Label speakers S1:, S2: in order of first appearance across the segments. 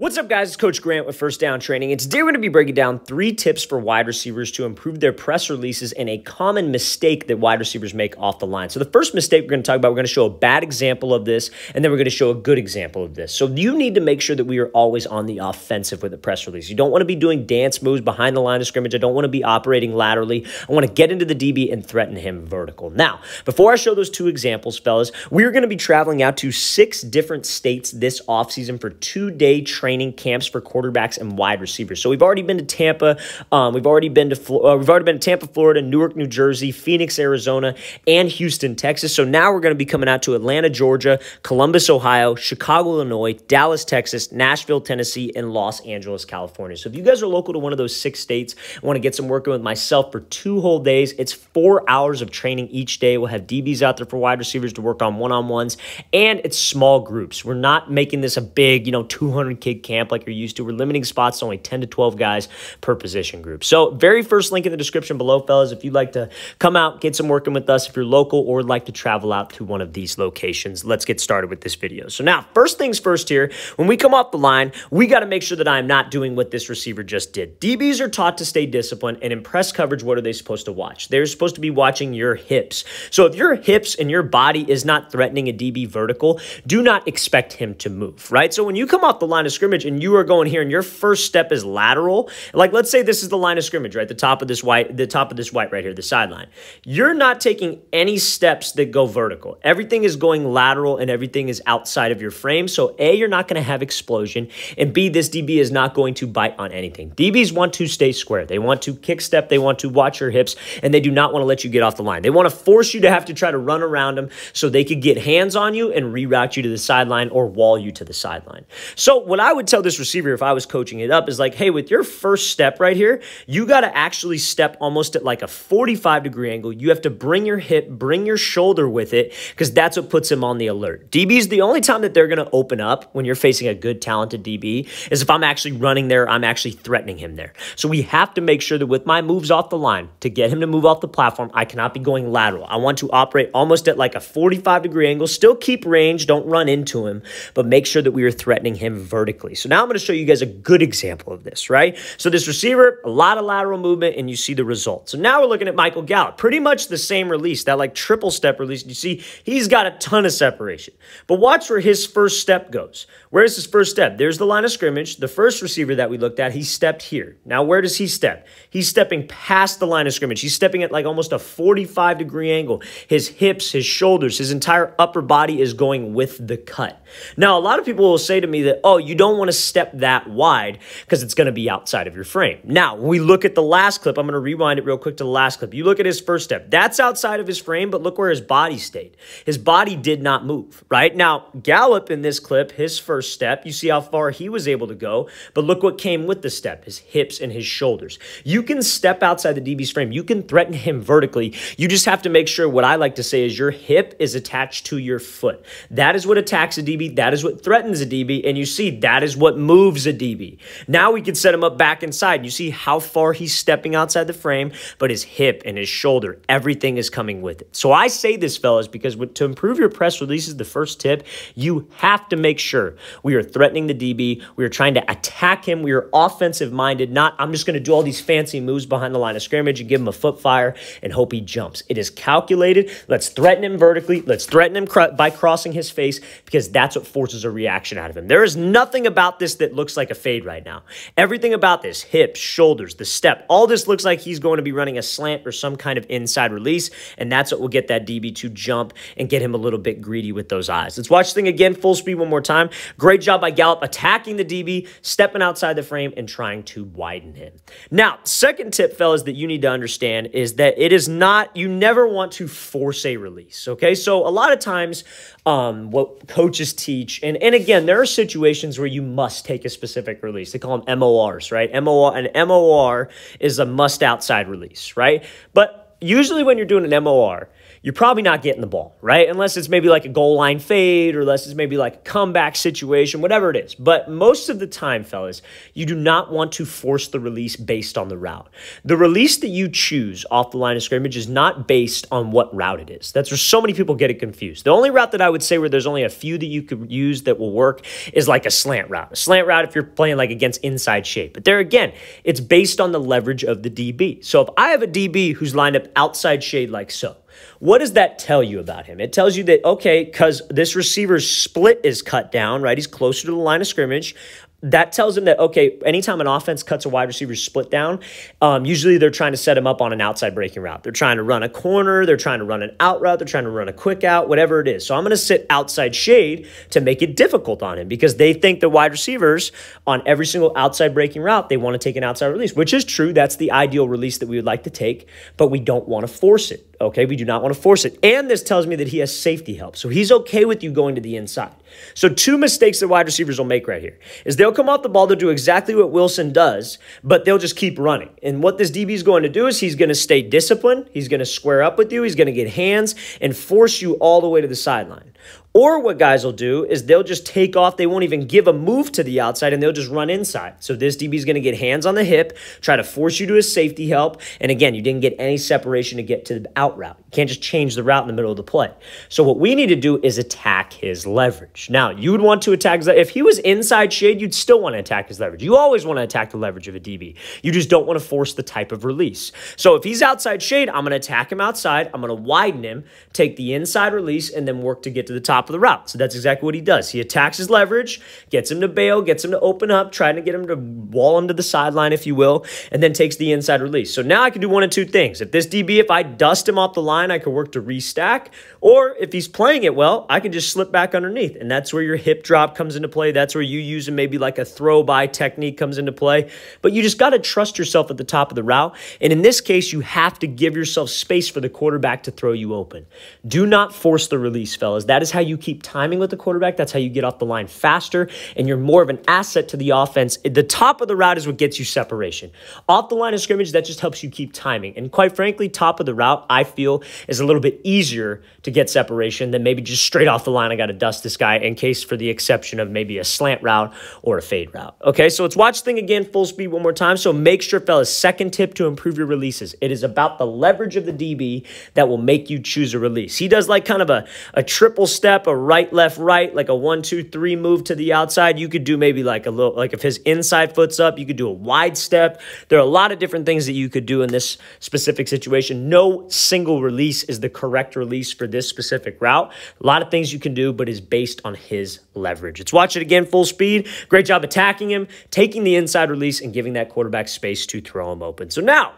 S1: What's up, guys? It's Coach Grant with First Down Training, and today we're going to be breaking down 3 tips for wide receivers to improve their press releases and a common mistake that wide receivers make off the line. So the first mistake we're going to talk about, we're going to show a bad example of this, and then we're going to show a good example of this. So you need to make sure that we are always on the offensive with the press release. You don't want to be doing dance moves behind the line of scrimmage. I don't want to be operating laterally. I want to get into the DB and threaten him vertical. Now, before I show those 2 examples, fellas, we're going to be traveling out to 6 different states this offseason for 2-day training camps for quarterbacks and wide receivers. So we've already been to Tampa, we've already been to Tampa, Florida, Newark, New Jersey, Phoenix, Arizona, and Houston, Texas. So now we're going to be coming out to Atlanta, Georgia, Columbus, Ohio, Chicago, Illinois, Dallas, Texas, Nashville, Tennessee, and Los Angeles, California. So if you guys are local to one of those 6 states and want to get some working with myself for 2 whole days, it's 4 hours of training each day. We'll have DBs out there for wide receivers to work on one-on-ones, and it's small groups. We're not making this a big, 200-kid camp like you're used to. We're limiting spots to only 10 to 12 guys per position group. So very first link in the description below, fellas, if you'd like to come out, get some working with us, if you're local or would like to travel out to one of these locations. Let's get started with this video. So now, first things first here, when we come off the line, we got to make sure that I'm not doing what this receiver just did. DBs are taught to stay disciplined, and in press coverage, what are they supposed to watch? They're supposed to be watching your hips. So if your hips and your body is not threatening a DB vertical, do not expect him to move, right? So when you come off the line of scrimmage and you are going here and your first step is lateral, like let's say this is the line of scrimmage, right? The top of this white right here, the sideline. You're not taking any steps that go vertical. Everything is going lateral and everything is outside of your frame. So A, you're not going to have explosion, and B, this DB is not going to bite on anything. DBs want to stay square. They want to kick step. They want to watch your hips, and they do not want to let you get off the line. They want to force you to have to try to run around them so they could get hands on you and reroute you to the sideline or wall you to the sideline. So what I would tell this receiver if I was coaching it up is like, hey, with your first step right here, you got to actually step almost at like a 45-degree angle. You have to bring your hip, bring your shoulder with it, because that's what puts him on the alert. DBs, the only time that they're going to open up when you're facing a good, talented DB is if I'm actually running there, I'm actually threatening him there. So we have to make sure that with my moves off the line, to get him to move off the platform, I cannot be going lateral. I want to operate almost at like a 45-degree angle, still keep range, don't run into him, but make sure that we are threatening him vertically. So now I'm going to show you guys a good example of this, right? So this receiver, a lot of lateral movement, and you see the result. So now we're looking at Michael Gallup. Pretty much the same release, that like triple step release. You see, he's got a ton of separation. But watch where his first step goes. Where's his first step? There's the line of scrimmage. The first receiver that we looked at, he stepped here. Now, where does he step? He's stepping past the line of scrimmage. He's stepping at like almost a 45-degree angle. His hips, his shoulders, his entire upper body is going with the cut. Now, a lot of people will say to me that, oh, you don't want to step that wide because it's going to be outside of your frame. Now, when we look at the last clip, I'm going to rewind it real quick to the last clip. You look at his first step. That's outside of his frame, but look where his body stayed. His body did not move, right? Now, Gallup in this clip, his first step, you see how far he was able to go, but look what came with the step, his hips and his shoulders. You can step outside the DB's frame. You can threaten him vertically. You just have to make sure, what I like to say is, your hip is attached to your foot. That is what attacks a DB. That is what threatens a DB, and you see, that is what moves a DB. Now we can set him up back inside. You see how far he's stepping outside the frame, but his hip and his shoulder, everything is coming with it. So I say this, fellas, because to improve your press releases, the first tip, you have to make sure we are threatening the DB. We are trying to attack him. We are offensive-minded, not I'm just going to do all these fancy moves behind the line of scrimmage and give him a foot fire and hope he jumps. It is calculated. Let's threaten him vertically. Let's threaten him by crossing his face, because that's what forces a reaction out of him. There is nothing about this that looks like a fade right now. Everything about this, hips, shoulders, the step, all this looks like he's going to be running a slant or some kind of inside release, and that's what will get that DB to jump and get him a little bit greedy with those eyes. Let's watch this thing again, full speed one more time. Great job by Gallup attacking the DB, stepping outside the frame, and trying to widen him. Now, second tip, fellas, that you need to understand is that it is not, you never want to force a release, okay? So a lot of times, what coaches teach, and again, there are situations where you must take a specific release. They call them MORs, right? An MOR is a must outside release, right? But usually when you're doing an MOR, you're probably not getting the ball, right? Unless it's maybe like a goal line fade or unless it's maybe like a comeback situation, whatever it is. But most of the time, fellas, you do not want to force the release based on the route. The release that you choose off the line of scrimmage is not based on what route it is. That's where so many people get it confused. The only route that I would say where there's only a few that you could use that will work is like a slant route. A slant route if you're playing like against inside shade. But there again, it's based on the leverage of the DB. So if I have a DB who's lined up outside shade like so, what does that tell you about him? It tells you that, okay, because this receiver's split is cut down, right? He's closer to the line of scrimmage. That tells him that, okay, anytime an offense cuts a wide receiver split down, usually they're trying to set him up on an outside breaking route. They're trying to run a corner. They're trying to run an out route. They're trying to run a quick out, whatever it is. So I'm going to sit outside shade to make it difficult on him because they think the wide receivers on every single outside breaking route, they want to take an outside release, which is true. That's the ideal release that we would like to take, but we don't want to force it. Okay, we do not want to force it. And this tells me that he has safety help. So he's okay with you going to the inside. So two mistakes that wide receivers will make right here is they'll come off the ball, they'll do exactly what Wilson does, but they'll just keep running. And what this DB is going to do is he's going to stay disciplined. He's going to square up with you. He's going to get hands and force you all the way to the sideline. Or what guys will do is they'll just take off. They won't even give a move to the outside, and they'll just run inside. So this DB is going to get hands on the hip, try to force you to his safety help. And again, you didn't get any separation to get to the out route. You can't just change the route in the middle of the play. So what we need to do is attack his leverage. Now, you would want to attack his leverage. If he was inside shade, you'd still want to attack his leverage. You always want to attack the leverage of a DB. You just don't want to force the type of release. So if he's outside shade, I'm going to attack him outside. I'm going to widen him, take the inside release, and then work to get to the top of the route. So that's exactly what he does. He attacks his leverage, gets him to bail, gets him to open up, trying to get him to wall him to the sideline, if you will, and then takes the inside release. So now I can do one of two things. If this DB, if I dust him off the line, I can work to restack. Or if he's playing it well, I can just slip back underneath. And that's where your hip drop comes into play. That's where you use maybe like a throw-by technique comes into play. But you just got to trust yourself at the top of the route. And in this case, you have to give yourself space for the quarterback to throw you open. Do not force the release, fellas. That is how you keep timing with the quarterback. That's how you get off the line faster, and you're more of an asset to the offense. The top of the route is what gets you separation. Off the line of scrimmage, that just helps you keep timing. And quite frankly, top of the route, I feel, is a little bit easier to get separation than maybe just straight off the line. I got to dust this guy in case for the exception of maybe a slant route or a fade route. Okay, so let's watch the thing again full speed one more time. So make sure, fellas, second tip to improve your releases. It is about the leverage of the DB that will make you choose a release. He does like kind of a triple step, a right, left, right, like a 1, 2, 3 move to the outside. You could do maybe like a little, like if his inside foot's up, you could do a wide step. There are a lot of different things that you could do in this specific situation. No single release is the correct release for this specific route. A lot of things you can do, but is based on his leverage. Let's watch it again full speed. Great job attacking him, taking the inside release, and giving that quarterback space to throw him open. So now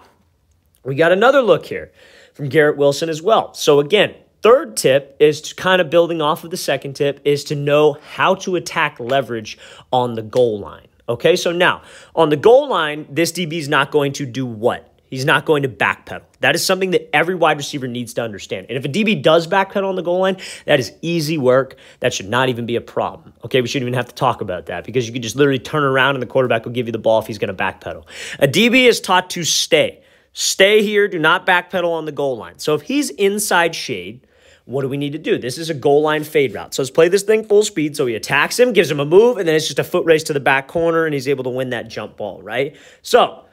S1: we got another look here from Garrett Wilson as well. So again, third tip is to kind of building off of the second tip is to know how to attack leverage on the goal line. Okay, so now on the goal line, this DB is not going to do what? He's not going to backpedal. That is something that every wide receiver needs to understand. And if a DB does backpedal on the goal line, that is easy work. That should not even be a problem. Okay, we shouldn't even have to talk about that because you could just literally turn around and the quarterback will give you the ball if he's going to backpedal. A DB is taught to stay. Stay here. Do not backpedal on the goal line. So if he's inside shade, what do we need to do? This is a goal line fade route. So let's play this thing full speed. So he attacks him, gives him a move, and then it's just a foot race to the back corner, and he's able to win that jump ball, right? So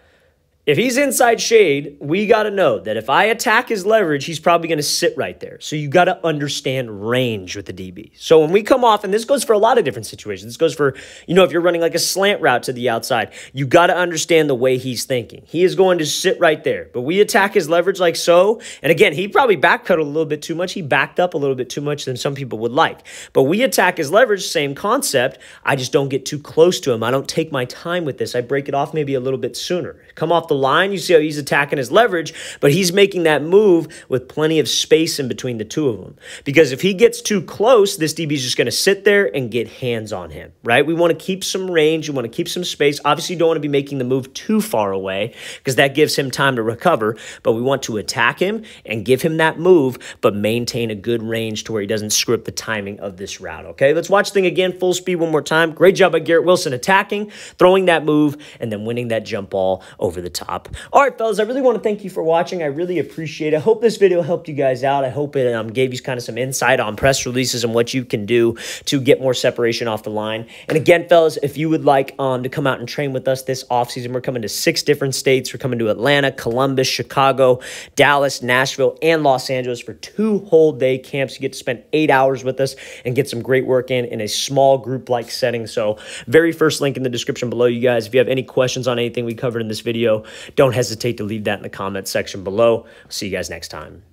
S1: if he's inside shade, we got to know that if I attack his leverage, he's probably going to sit right there. So you got to understand range with the DB. So when we come off, and this goes for a lot of different situations. This goes for, if you're running like a slant route to the outside, you got to understand the way he's thinking. He is going to sit right there. But we attack his leverage like so. And again, he probably backpedaled a little bit too much. He backed up a little bit too much than some people would like. But we attack his leverage, same concept. I just don't get too close to him. I don't take my time with this. I break it off maybe a little bit sooner. Come off the line, you see how he's attacking his leverage, but he's making that move with plenty of space in between the two of them. Because if he gets too close, this DB is just going to sit there and get hands on him, right? We want to keep some range. We want to keep some space. Obviously, you don't want to be making the move too far away because that gives him time to recover, but we want to attack him and give him that move, but maintain a good range to where he doesn't screw up the timing of this route, okay? Let's watch the thing again, full speed one more time. Great job by Garrett Wilson attacking, throwing that move, and then winning that jump ball over the top. top. All right, fellas, I really want to thank you for watching. I really appreciate it. I hope this video helped you guys out. I hope it gave you kind of some insight on press releases and what you can do to get more separation off the line. And again, fellas, if you would like to come out and train with us this offseason, we're coming to 6 different states. We're coming to Atlanta, Columbus, Chicago, Dallas, Nashville, and Los Angeles for 2 whole day camps. You get to spend 8 hours with us and get some great work in a small group-like setting. So very first link in the description below, you guys. If you have any questions on anything we covered in this video, don't hesitate to leave that in the comments section below. See you guys next time.